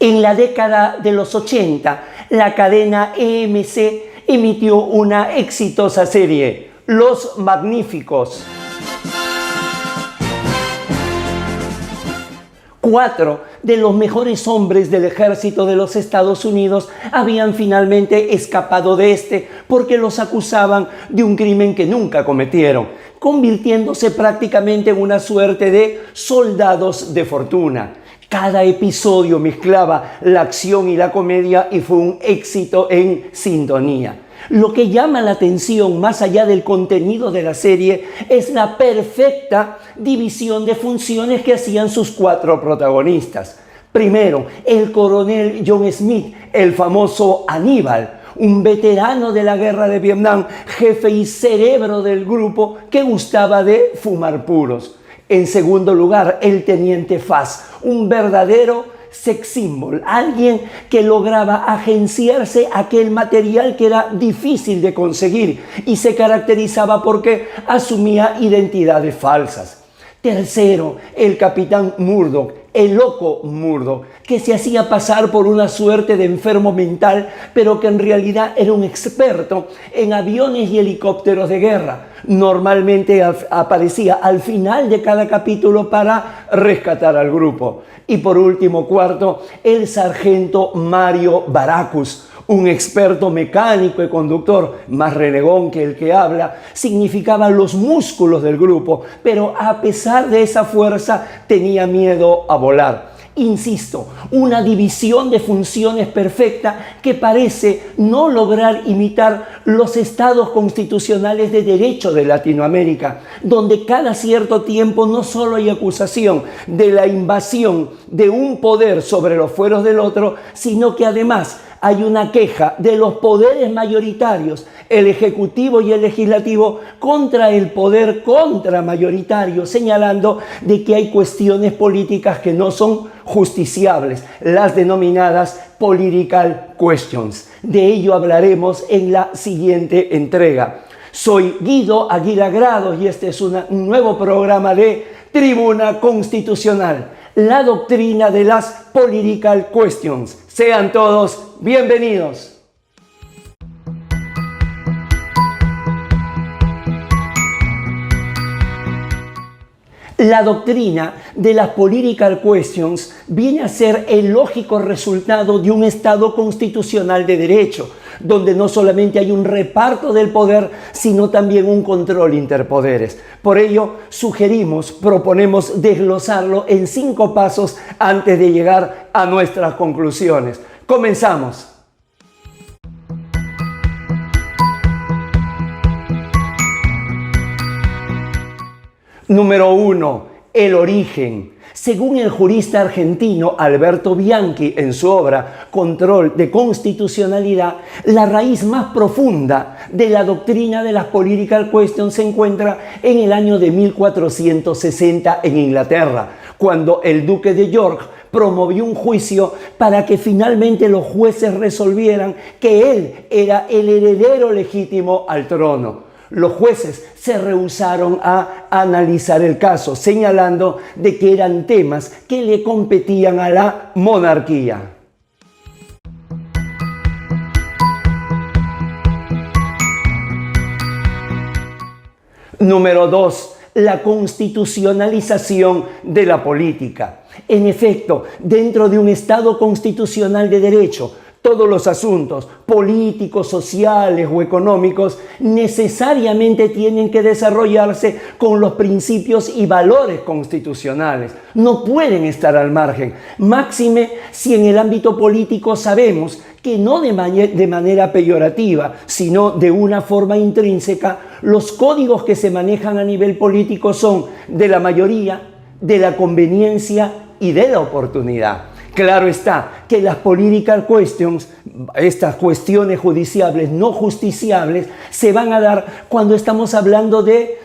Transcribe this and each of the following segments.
En la década de los 80, la cadena EMC emitió una exitosa serie, Los Magníficos. 4 de los mejores hombres del ejército de los Estados Unidos habían finalmente escapado de este porque los acusaban de un crimen que nunca cometieron, convirtiéndose prácticamente en una suerte de soldados de fortuna. Cada episodio mezclaba la acción y la comedia y fue un éxito en sintonía. Lo que llama la atención, más allá del contenido de la serie, es la perfecta división de funciones que hacían sus 4 protagonistas. Primero, el coronel John Smith, el famoso Aníbal, un veterano de la guerra de Vietnam, jefe y cerebro del grupo que gustaba de fumar puros. En segundo lugar, el teniente Faz, un verdadero sex symbol, alguien que lograba agenciarse aquel material que era difícil de conseguir y se caracterizaba porque asumía identidades falsas. Tercero, el capitán Murdoch, el loco Murdoch, que se hacía pasar por una suerte de enfermo mental, pero que en realidad era un experto en aviones y helicópteros de guerra. Normalmente aparecía al final de cada capítulo para rescatar al grupo. Y por último, cuarto, el sargento Mario Baracus, un experto mecánico y conductor, más renegón que el que habla, significaba los músculos del grupo, pero a pesar de esa fuerza tenía miedo a volar. Insisto, una división de funciones perfecta que parece no lograr imitar los estados constitucionales de derecho de Latinoamérica, donde cada cierto tiempo no solo hay acusación de la invasión de un poder sobre los fueros del otro, sino que además hay una queja de los poderes mayoritarios, el ejecutivo y el legislativo, contra el poder contramayoritario, señalando de que hay cuestiones políticas que no son justiciables, las denominadas political questions. De ello hablaremos en la siguiente entrega. Soy Guido Aguilar Grados y este es un nuevo programa de Tribuna Constitucional, la doctrina de las political questions. Sean todos bienvenidos. La doctrina de las political questions viene a ser el lógico resultado de un Estado constitucional de derecho, donde no solamente hay un reparto del poder, sino también un control interpoderes. Por ello, proponemos desglosarlo en 5 pasos antes de llegar a nuestras conclusiones. Comenzamos. Número 1. El origen. Según el jurista argentino Alberto Bianchi en su obra Control de Constitucionalidad, la raíz más profunda de la doctrina de las political questions se encuentra en el año de 1460 en Inglaterra, cuando el duque de York promovió un juicio para que finalmente los jueces resolvieran que él era el heredero legítimo al trono. Los jueces se rehusaron a analizar el caso, señalando de que eran temas que le competían a la monarquía. Número 2. La constitucionalización de la política. En efecto, dentro de un Estado constitucional de derecho, todos los asuntos políticos, sociales o económicos necesariamente tienen que desarrollarse con los principios y valores constitucionales. No pueden estar al margen. Máxime si en el ámbito político sabemos que no de manera peyorativa, sino de una forma intrínseca, los códigos que se manejan a nivel político son de la mayoría, de la conveniencia y de la oportunidad. Claro está que las political questions, estas cuestiones judiciables no justiciables, se van a dar cuando estamos hablando de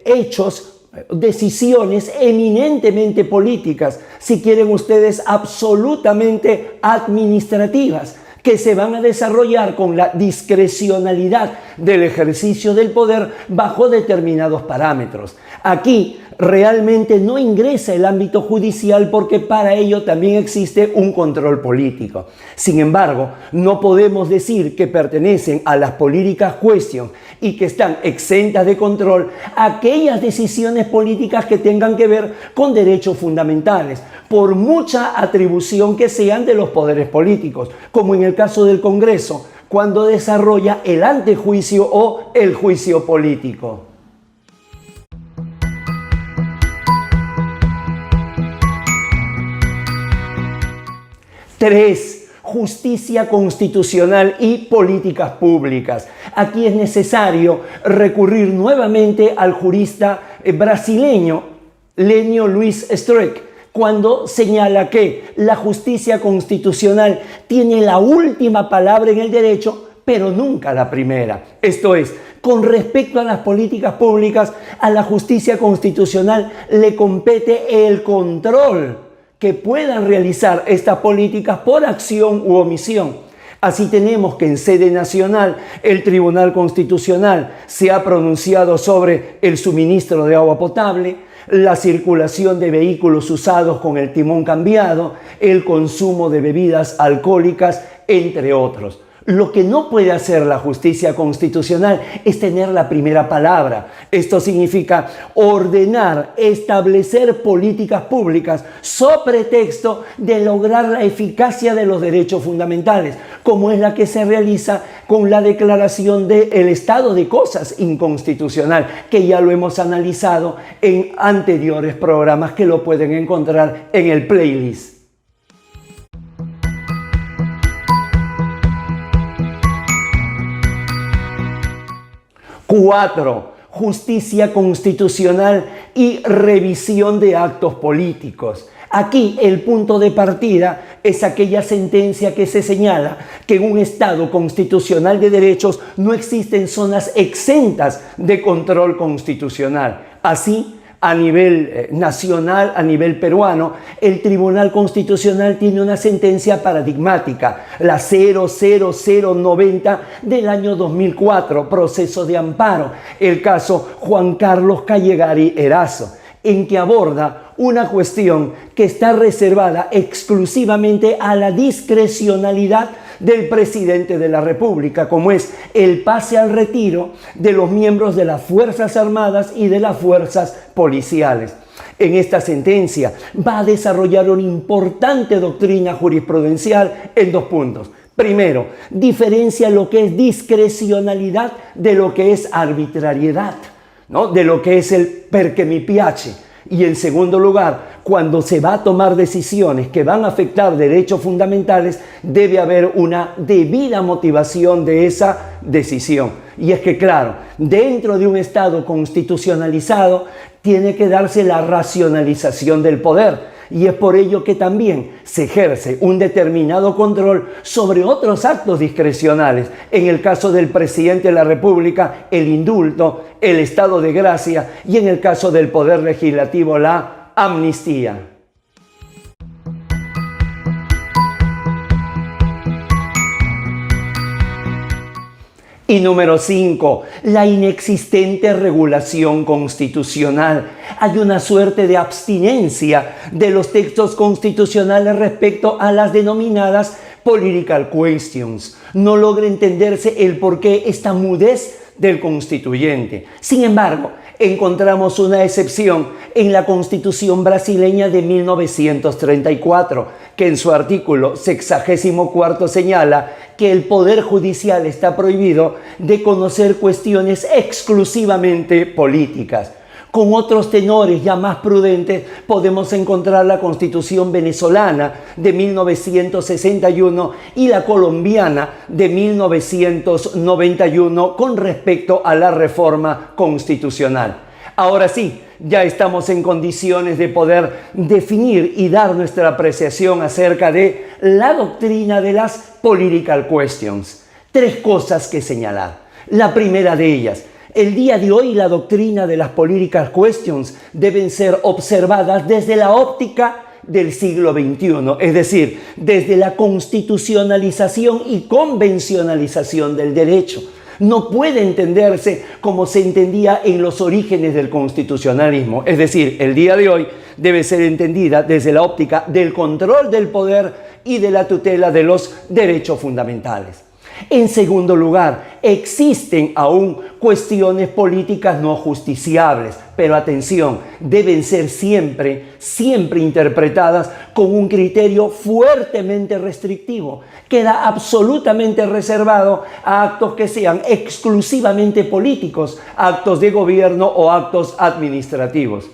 hechos, decisiones eminentemente políticas, si quieren ustedes absolutamente administrativas, que se van a desarrollar con la discrecionalidad del ejercicio del poder bajo determinados parámetros. Aquí realmente no ingresa el ámbito judicial porque para ello también existe un control político. Sin embargo, no podemos decir que pertenecen a las political questions y que están exentas de control aquellas decisiones políticas que tengan que ver con derechos fundamentales, por mucha atribución que sean de los poderes políticos, como en el caso del Congreso, cuando desarrolla el antejuicio o el juicio político. 3. Justicia constitucional y políticas públicas. Aquí es necesario recurrir nuevamente al jurista brasileño Lênio Luiz Streck, cuando señala que la justicia constitucional tiene la última palabra en el derecho, pero nunca la primera. Esto es, con respecto a las políticas públicas, a la justicia constitucional le compete el control que puedan realizar estas políticas por acción u omisión. Así tenemos que en sede nacional el Tribunal Constitucional se ha pronunciado sobre el suministro de agua potable, la circulación de vehículos usados con el timón cambiado, el consumo de bebidas alcohólicas, entre otros. Lo que no puede hacer la justicia constitucional es tener la primera palabra. Esto significa ordenar, establecer políticas públicas sobre pretexto de lograr la eficacia de los derechos fundamentales, como es la que se realiza con la declaración del estado de cosas inconstitucional, que ya lo hemos analizado en anteriores programas que lo pueden encontrar en el playlist. 4. Justicia constitucional y revisión de actos políticos. Aquí el punto de partida es aquella sentencia que se señala que en un Estado constitucional de derechos no existen zonas exentas de control constitucional. Así, a nivel nacional, a nivel peruano, el Tribunal Constitucional tiene una sentencia paradigmática, la 00090 del año 2004, proceso de amparo, el caso Juan Carlos Callegari Erazo, en que aborda una cuestión que está reservada exclusivamente a la discrecionalidad del presidente de la República, como es el pase al retiro de los miembros de las Fuerzas Armadas y de las Fuerzas Policiales. En esta sentencia va a desarrollar una importante doctrina jurisprudencial en 2 puntos. Primero, diferencia lo que es discrecionalidad de lo que es arbitrariedad, ¿no? De lo que es el perché mi piace. Y en segundo lugar, cuando se va a tomar decisiones que van a afectar derechos fundamentales, debe haber una debida motivación de esa decisión. Y es que, claro, dentro de un Estado constitucionalizado tiene que darse la racionalización del poder. Y es por ello que también se ejerce un determinado control sobre otros actos discrecionales. En el caso del presidente de la República, el indulto, el estado de gracia, y en el caso del Poder Legislativo, la amnistía. Y número 5, la inexistente regulación constitucional. Hay una suerte de abstinencia de los textos constitucionales respecto a las denominadas political questions. No logra entenderse el porqué esta mudez del constituyente. Sin embargo, encontramos una excepción en la Constitución brasileña de 1934, que en su artículo 64 señala que el Poder Judicial está prohibido de conocer cuestiones exclusivamente políticas. Con otros tenores ya más prudentes podemos encontrar la Constitución venezolana de 1961 y la colombiana de 1991 con respecto a la reforma constitucional. Ahora sí, ya estamos en condiciones de poder definir y dar nuestra apreciación acerca de la doctrina de las political questions. 3 cosas que señalar. La primera de ellas: el día de hoy la doctrina de las political questions deben ser observadas desde la óptica del siglo XXI, es decir, desde la constitucionalización y convencionalización del derecho. No puede entenderse como se entendía en los orígenes del constitucionalismo. Es decir, el día de hoy debe ser entendida desde la óptica del control del poder y de la tutela de los derechos fundamentales. En segundo lugar, existen aún cuestiones políticas no justiciables, pero atención, deben ser siempre interpretadas con un criterio fuertemente restrictivo. Queda absolutamente reservado a actos que sean exclusivamente políticos, actos de gobierno o actos administrativos.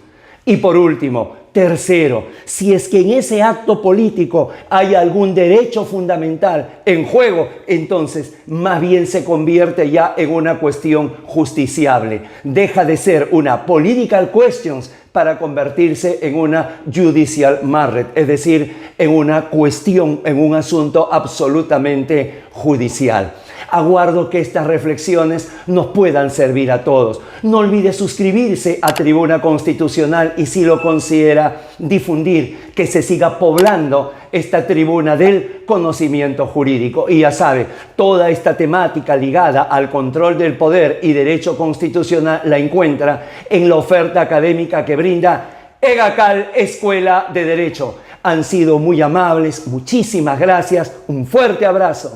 Y por último, tercero, si es que en ese acto político hay algún derecho fundamental en juego, entonces más bien se convierte ya en una cuestión justiciable. Deja de ser una political questions para convertirse en una judicial matter, es decir, en una cuestión, en un asunto absolutamente judicial. Aguardo que estas reflexiones nos puedan servir a todos. No olvide suscribirse a Tribuna Constitucional y, si lo considera, difundir, que se siga poblando esta tribuna del conocimiento jurídico. Y ya sabe, toda esta temática ligada al control del poder y derecho constitucional la encuentra en la oferta académica que brinda EGACAL Escuela de Derecho. Han sido muy amables, muchísimas gracias, un fuerte abrazo.